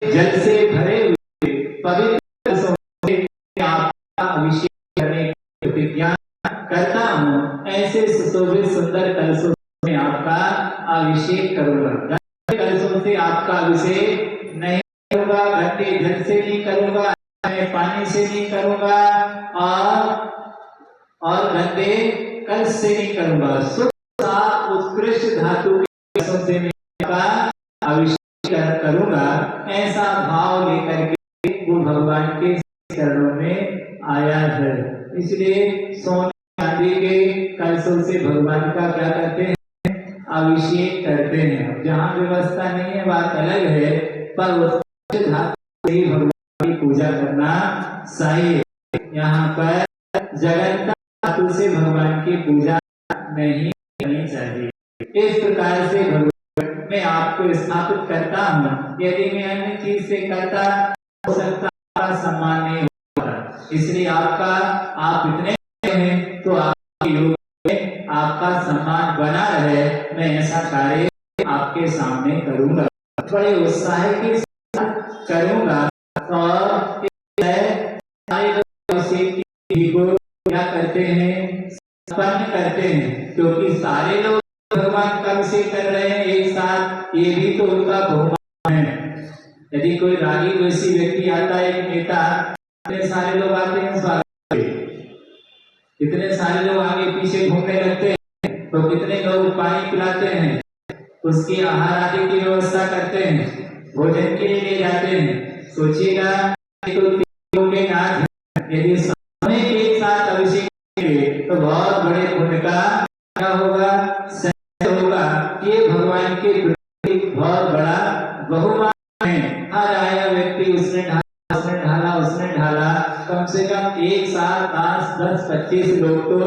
जल से भरे हुए पवित्र कलशों से आपका अभिषेक करने की प्रतिज्ञा करता हूँ। ऐसे सुशोभित सुंदर कलशों में आपका अभिषेक करूंगा। कलशों से आपका अभिषेक नहीं करूंगा, गंदे जल से नहीं करूंगा, पानी से नहीं करूंगा और गंदे कलश से नहीं करूंगा। उत्कृष्ट धातु के कलशों से मैं आपका अभिषेक करूंगा। ऐसा भाव लेकर के वो भगवान के चरणों में आया है। इसलिए सोने चांदी के कलशों से भगवान का क्या करते हैं? अभिषेक करते हैं। जहाँ व्यवस्था नहीं है बात अलग है, पर उस धातु से भगवान की पूजा करना सही है। यहाँ पर जगन्नाथ धातु से भगवान की पूजा नहीं करनी चाहिए। इस प्रकार से भगवान मैं आपको स्थापित करता हूँ। यदि मैं अन्य चीज से करता हो सकता सम्मान नहीं होता, इसलिए आपका आप इतने हैं तो आपके योग में आपका सम्मान बना रहे। मैं ऐसा कार्य आपके सामने करूंगा, बड़े उत्साह के साथ करूंगा। और को क्या करते हैं? संपन्न करते हैं, क्योंकि सारे लोग भगवान कब से कर रहे हैं एक साथ, ये भी तो उनका बहुमान है। यदि कोई रागी वैसी व्यक्ति आता है, एक नेता, इतने सारे लोग आते हैं स्वागत, इतने सारे लोग आगे पीछे घूमने लगते हैं, तो कितने लोग पानी पिलाते हैं, उसकी आहार आदि की व्यवस्था करते हैं, भोजन के लिए ले जाते हैं। सोचिएगा के नाथ यदि समय के साथ अभिषेक तो बहुत बड़े पुण्य का क्या होगा? होगा। ये भगवान के प्रति बहुत बड़ा बहुमान है। हर आया व्यक्ति उसने ढाला, कम से कम एक साथ 5, 10, 25 लोग तो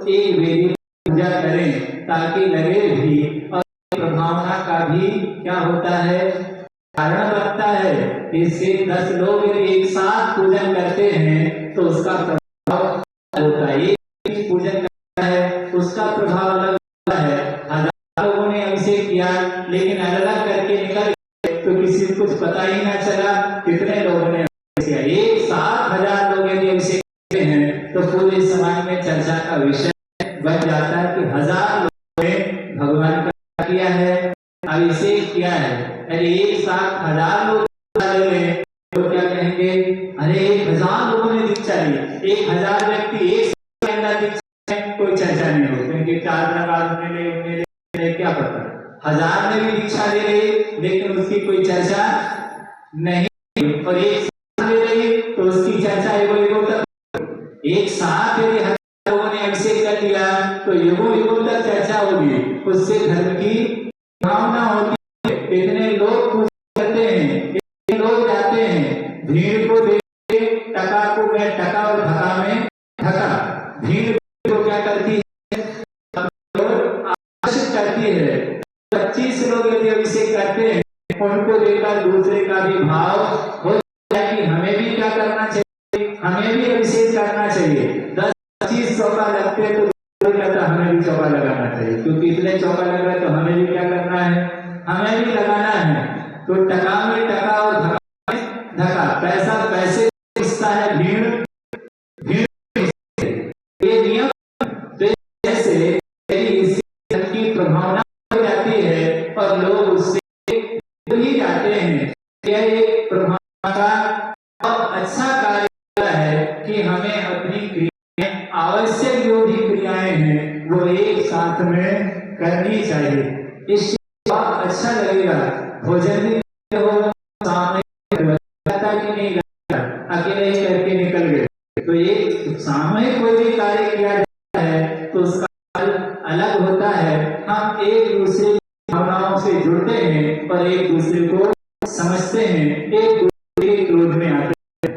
एक वेदी पूजा करें, ताकि लगे भी और प्रभावना का भी क्या होता है? कारण बनता है। इससे 10 लोग एक साथ पूजन करते हैं तो उसका प्रभाव होता है। एक पूजन करता है उसका प्रभाव अलग होता है। 1000 लोगों ने अभिषेक किया लेकिन अलग अलग करके निकल गए तो किसी को कुछ पता ही ना चला कितने लोगों ने किया। एक साथ 1000 लोग यदि अभिषेक करते हैं तो पूरे समाज में चर्चा का विषय बन जाता है कि 1000 लोगों ने भगवान का किया है, अभिषेक किया है। यदि एक साथ 1000 लोग तो क्या कहेंगे? अरे 1000 लोगों ने दीक्षा ली, 1000 व्यक्ति एक साथ अंदर दीक्षा, कोई चर्चा नहीं हो, क्योंकि 4 दिन में क्या पता 1000 ने भी दीक्षा ले रही लेकिन उसकी कोई चर्चा नहीं, और एक साथ ले रही तो उसकी चर्चा एगो तक। एक साथ यदि 1000 लोगों ने अभिषेक कर लिया तो एगो तक चर्चा होगी, उससे धर्म की भावना होती है। इतने लोग करते हैं, इतने लोग जाते हैं, भीड़ को देख टका को मैं टका और धका में धका, भीड़ को क्या करती है? आकर्षित करती है। 25 लोग यदि अभिषेक करते हैं उनको देखकर दूसरे का भी भाव हो जाए कि हमें भी क्या करना चाहिए, हमें भी अभिषेक करना चाहिए। 10-25 चौका लगते तो कहता हमें भी चौका लगाना चाहिए, क्योंकि इतने चौका लग रहा है तो हमें भी क्या करना है? हमें भी लगाना है। तो टका में टका और धका में धका, पैसा पैसे हिस्सा है, भीड़ ये नियम। जैसे की प्रभावना हो जाती है और लोग उससे ही जाते हैं। यह एक प्रभावना का और अच्छा कार्य है कि हमें अपनी क्रियाएं, आवश्यक जो भी क्रियाएं हैं वो एक साथ में करनी चाहिए। इससे बहुत अच्छा लगेगा। भोजन भी हो सामने कि नहीं अकेले ही करके निकल गए, तो ये सामूहिक कोई भी कार्य किया जाता है तो उसका फल अलग होता है। हम एक दूसरे की भावनाओं से जुड़ते हैं और एक दूसरे को समझते हैं, एक दूसरे के क्रोध में आते हैं,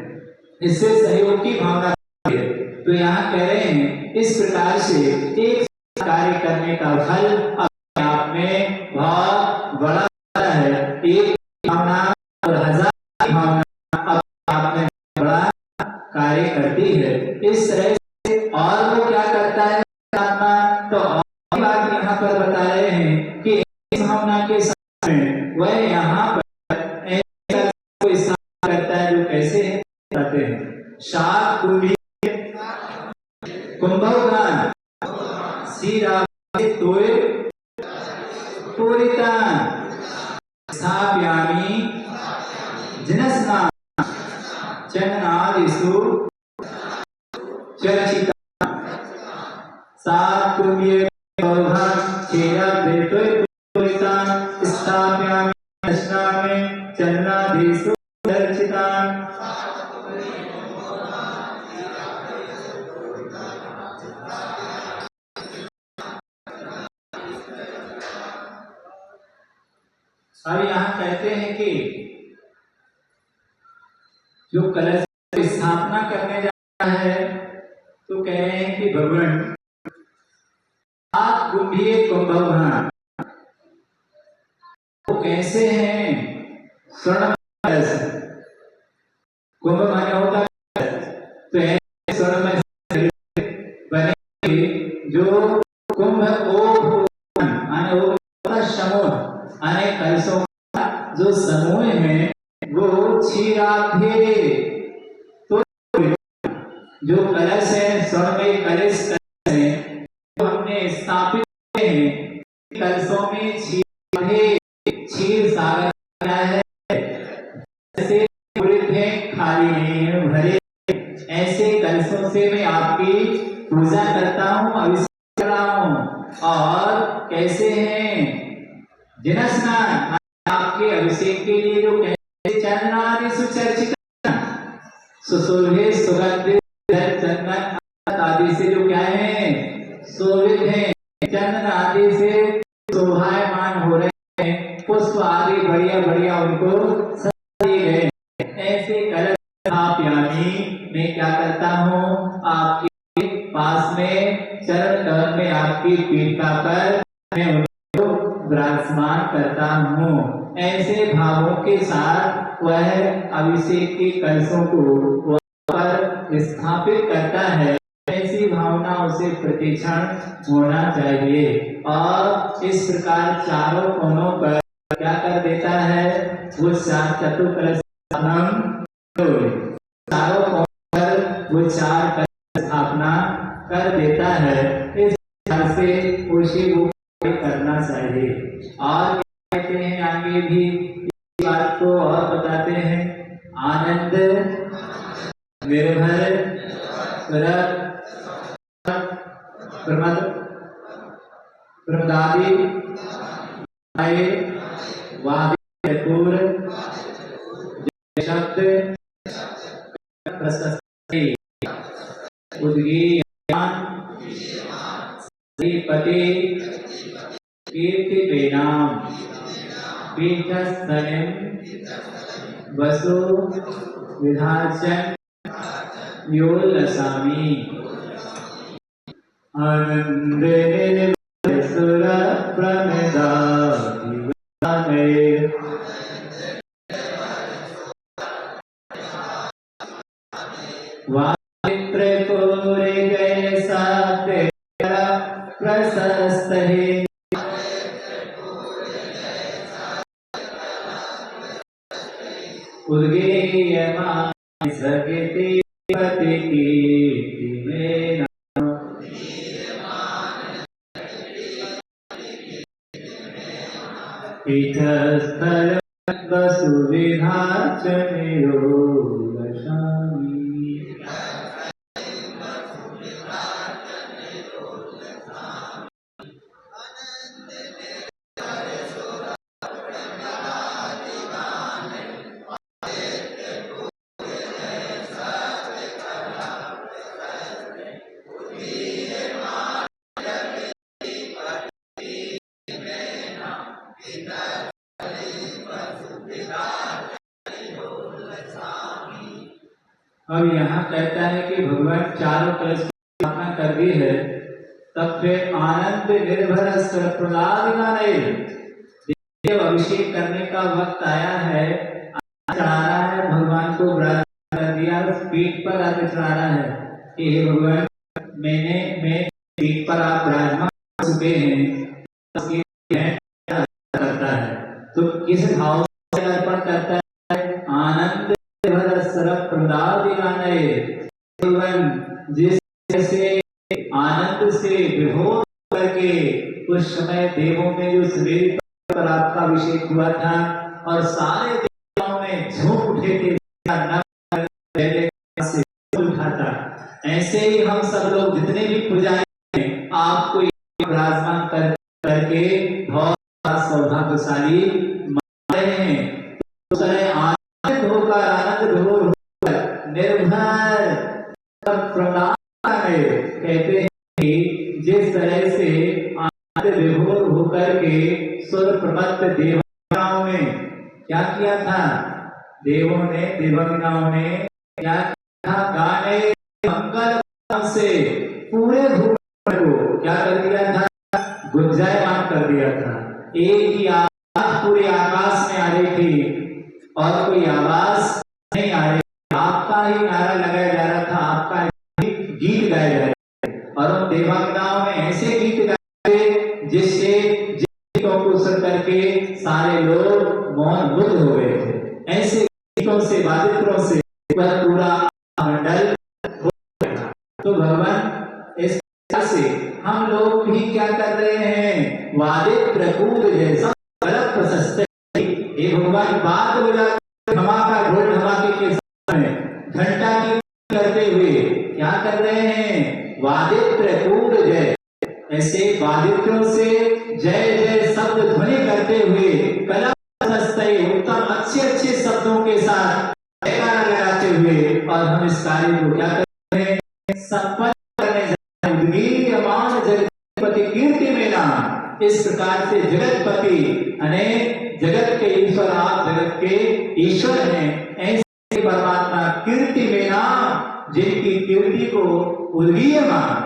इससे सहयोग की भावना है। तो यहाँ कह रहे हैं इस प्रकार से एक कार्य करने का फल अपने आप में बहुत बड़ा है। एक भावना और 1000 भावना अपने आप में बड़ा कार्य करती है। इस तरह से और वो क्या करता है आत्मा? तो और बात यहाँ पर बता रहे हैं कि इस भावना के साथ में वह यहाँ पर कोई कैसे है बताते हैं। शाक कुंभी कुंभौगान सीरावे तोय पूरितान स्थापयामि जिनस्ना चन्नादिषु चर्चिता सात कुंभीय पौधान छेदावे तोय पूरितान स्थापयामि जिनस्ना में चन्नादिषु चर्चितान। अब यहाँ कहते हैं कि जो कलश की स्थापना करने जा रहा है तो कह रहे हैं कि भगवान आप कुंभीय कुंभौघान वो कैसे हैं। स्वर्ण कलश कुंभ माने होता है तो ऐसे स्वर्ण बने जो कुंभ माने वो समूह अनेक कलशों का जो समूह है वो क्षीराब्धे तो जो कलश है स्वर्णमय कलश है तो हमने स्थापित किए हैं। कलशों में क्षीर सागर है ऐसे पूरित है खाली नहीं है भरे। ऐसे कलशों से मैं आपकी पूजा करता हूँ अभिषेक कर रहा हूँ। और कैसे हैं जिनस्नान आपके अभिषेक के लिए जो कहते चंदनादि सुचर्चित सुशोभे सुगंधित चंदन आदि से जो क्या है शोभित है। चंदन आदि से शोभायमान हो रहे हैं। पुष्प आदि बढ़िया बढ़िया उनको दिए गए। ऐसे कलश स्थापयामि मैं क्या करता हूँ आपके पास में चरण कमल में आपकी पीठा पर मैं विराजमान करता हूँ। ऐसे भावों के साथ वह अभिषेक के कलशों को पर स्थापित करता है। ऐसी भावना उसे प्रतिक्षण होना चाहिए। और इस प्रकार चारों कोनों पर क्या कर देता है वो चतुर्कलश चारों कोनों पर वो चार कलश स्थापना कर देता है। इस तरह से उसे वो करना चाहिए। और कहते हैं आगे भी इस बात को और बताते हैं आनंद निर्भर प्रमदादि शब्द पति कीर्ति बेनाम पीठस्थलम वसु विधाचन योलसामी आनंद सुर प्रमदादि वामित्र कोरे गए साते प्रशस्त है उद्गीयमान सकेति पति कीर्ति में पीठस्थल वसु विधाचन योलसामी। अब यहाँ कहता है कि भगवान चारों कलश की स्थापना कर दी है तब फिर आनंद निर्भर जब अभिषेक करने का वक्त आया है चढ़ा रहा है भगवान को कर दिया पीठ पर आकर चढ़ा रहा है कि हे भगवान मैं पीठ पर आप विराजमान हो चुके हैं करता है तो किस भाव से अर्पण करता है आनंद सरप प्रदादिनानय भगवान जिस जैसे आनंद से विभोर करके उस समय देवों में जो शरीर पर आपका अभिषेक हुआ था और सारे देवों में झूम उठे थे से उठा था, ऐसे ही हम सब लोग जितने भी पुजारी हैं आपको विराजमान करके बहुत सौभाग्यशाली मान रहे हैं। तो आनंद होकर आनंद घोर होकर निर्भर प्रणाम कहते हैं कि जिस तरह से आनंद विभोर होकर के सुर प्रमत्त देवगणाओं में क्या किया था, देवों ने देवगणाओं ने क्या किया, गाने मंगल से पूरे भूमंडल को क्या कर दिया था, गुंजायमान कर दिया था। एक ही आवाज पूरे आकाश में आ रही थी और कोई आवाज नहीं आ रही, आपका ही नारा लगाया जा रहा था, आपका ही गीत गाया जा रहा था। और उन देवगणाओं में ऐसे गीत गाए जिससे गीतों को सुन करके सारे लोग मौन मुग्ध हो गए थे। ऐसे गीतों से वादित्रों से वह पूरा मंडल हो गया। तो भगवान इस तरह से हम लोग भी क्या कर रहे हैं, वादित प्रकूल जैसा गलत प्रशस्त ये भगवान बात बोला धमाका ढोल धमाके के समय घंटा की करते हुए क्या कर रहे हैं, वादित प्रकूल जय, ऐसे वादित्रों से जय जय शब्द ध्वनि करते हुए कला उत्तम अच्छे अच्छे शब्दों के साथ लगाते हुए और हम इस कार्य को क्या करते हैं, संपन्न करने जगतपति कीर्ति में नाम। इस प्रकार से जगतपति अनेक जगत के ईश्वर, आप जगत के ईश्वर हैं, ऐसे परमात्मा कीर्ति में नाम जिनकी कीर्ति को उदीयमान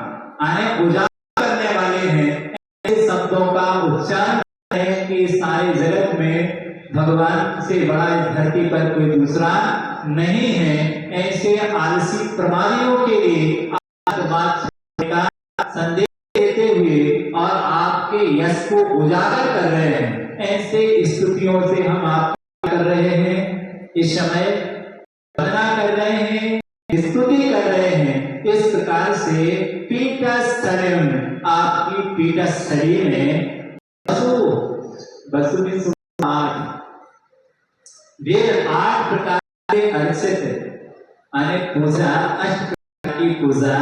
उजागर करने वाले हैं, ऐसे शब्दों का उच्चारण है कि सारे जगत में भगवान से बड़ा इस धरती पर कोई दूसरा नहीं है। ऐसे आलसी प्रमादियों के लिए बात का संदेश देते हुए और आपके यश को उजागर कर रहे हैं, ऐसे स्तुतियों से हम आप कर रहे हैं, इस समय वंदना कर रहे हैं, स्तुति कर रहे हैं। इस प्रकार से पीठस्थली, आपकी पीठस्थली में वसु में 8 प्रकार के अर्चित अनेक पूजा, 8 प्रकार की पूजा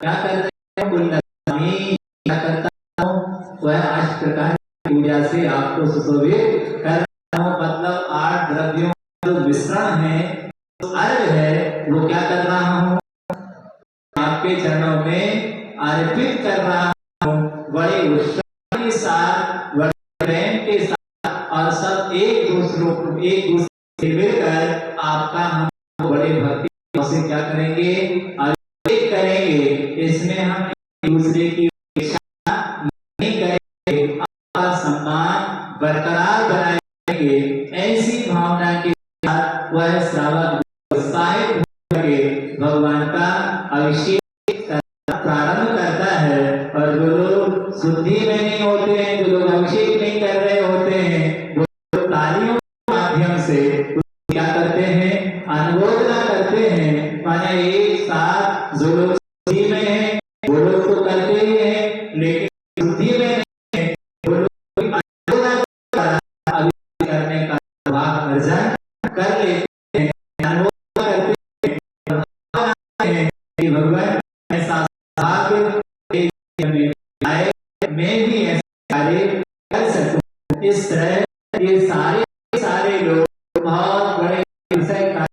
क्या कर रहे हैं, क्या करता हूँ वह 8 प्रकार की पूजा से आपको सुशोभित कर रहा हूँ। मतलब 8 द्रव्यों जो मिश्रण है, अर्घ है, वो क्या कर रहा हूँ, आपके चरणों में अर्पित कर रहा हूँ, बड़े उत्साह के साथ, बड़े प्रेम के साथ, और सब एक दूसरे से मिलकर आपका हम बड़े भक्ति से क्या करेंगे, अर्पित करेंगे। इसमें हम एक दूसरे की इच्छा नहीं करेंगे, आपका सम्मान बरकरार बनाएंगे। ऐसी भावना के साथ वह श्रावक उत्साहित होकर भगवान का अभिषेक प्रारंभ करता है। और जो लोग शुद्धि में नहीं होते हैं, जो लोग अभिषेक नहीं कर रहे होते हैं, वो तालियों के माध्यम से क्या करते हैं, अनुमोदना करते हैं। माने एक साथ जो लोग शुद्धि में है वो लोग तो करते ही हैं, लेकिन शुद्धि में नहीं है वो लोग अनुमोदना करने का भाव अर्जन कर लेते हैं, अनुमोदना करते हैं कि भगवान ऐसा भाग्य आए, मैं भी ऐसे कार्य कर सकूं। इस तरह ये सारे लोग बहुत बड़े विषय का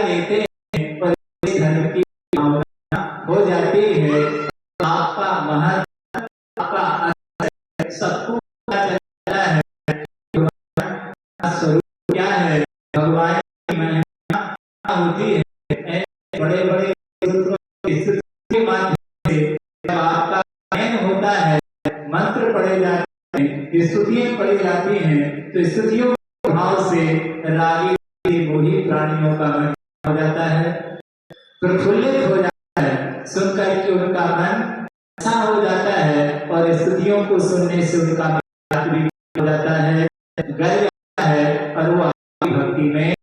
लेते हैं और इस धर्म की भावना हो जाती है। आपका महत्व, आपका सबको पता चलता है स्वरूप क्या है, भगवान की महिमा होती है। बड़े बड़े के माध्यम से जब आपका गायन होता है, मंत्र पढ़े जाते हैं, स्तुतियां पढ़ी जाती हैं, तो स्तुतियों के भाव से रागी मोही प्राणियों का मन हो जाता है, प्रफुल्लित हो जाता है, सुनकर के उनका मन अच्छा हो जाता है और स्तुतियों को सुनने से उनका मन हो जाता है, गर्व है और वो आपकी भक्ति में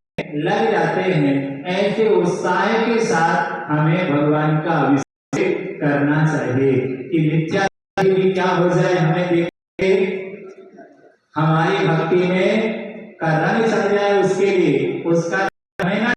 उत्साह के साथ हमें भगवान का अभिषेक करना चाहिए कि नित्या भी क्या हो जाए, हमें देख के हमारी भक्ति में का रंग चढ़ जाए, उसके लिए उसका हमें ना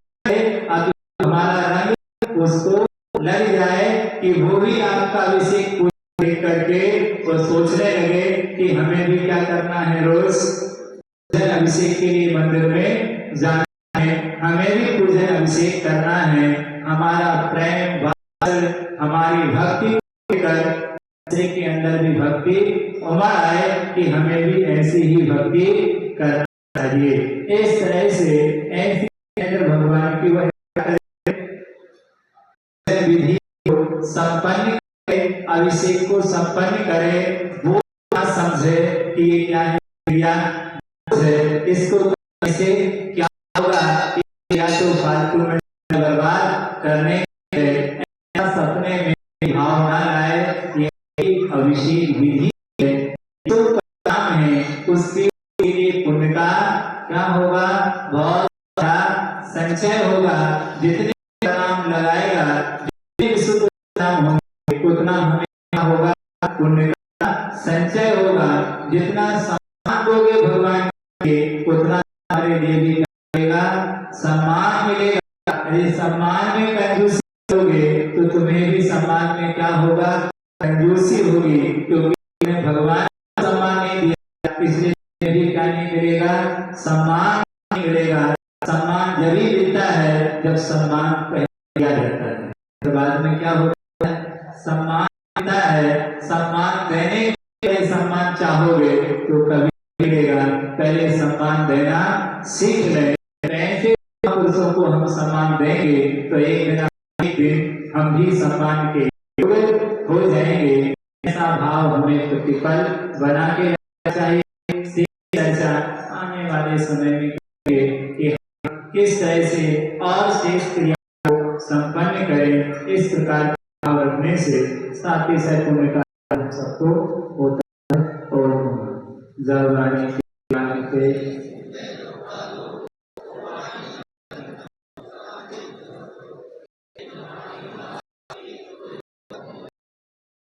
अब हमारा रंग उसको लग जाए कि वो भी आपका अभिषेक देख करके वो सोचने लगे कि हमें भी क्या करना है, रोज पूजन अभिषेक के लिए मंदिर में जाना है, हमें भी पूजन अभिषेक करना है। हमारा प्रेम हमारी भक्ति के अंदर भी भक्ति उमड़ आए कि हमें भी ऐसी ही भक्ति करना चाहिए। इस तरह से ऐसी भगवान की वह विधि को संपन्न करे, अभिषेक को संपन्न करे, वो ना समझे कि ये क्या है, क्रिया है, इसको कैसे क्या होगा, या तो फालतू में बर्बाद करने सपने में भाव ना लाए। ये अभिषेक विधि है, जो काम है उसके लिए पुण्य का क्या होगा, बहुत बड़ा संचय होगा। जितने नाम लगाएगा, जितने विशुद्ध नाम होंगे, उतना हमें क्या होगा, पुण्य का संचय होगा। जितना सम्मान दोगे भगवान के, उतना हमारे लिए भी मिलेगा, सम्मान मिलेगा। यदि सम्मान में कंजूसी होगे तो तुम्हें भी सम्मान में क्या होगा, कंजूसी होगी, क्योंकि भगवान सम्मान नहीं दिया, इसलिए भी क्या नहीं मिलेगा, सम्मान नहीं मिलेगा। सम्मान जब ही मिलता है जब सम्मान पहले दिया जाता है, तो बाद में क्या होता है, सम्मान मिलता है। सम्मान देने के लिए सम्मान चाहोगे तो कभी मिलेगा, पहले सम्मान देना सीख लें। ऐसे पुरुषों को हम सम्मान देंगे तो एक दिन हम भी सम्मान के हो जाएंगे। ऐसा भाव हमें प्रतिपल बना के रखना चाहिए। चर्चा आने वाले समय में कि किस तरह से और श्रेष्ठ क्रिया को संपन्न करें, इस प्रकार भाव रखने से साथ ही साथ पुण्य का सबको होता है। और जब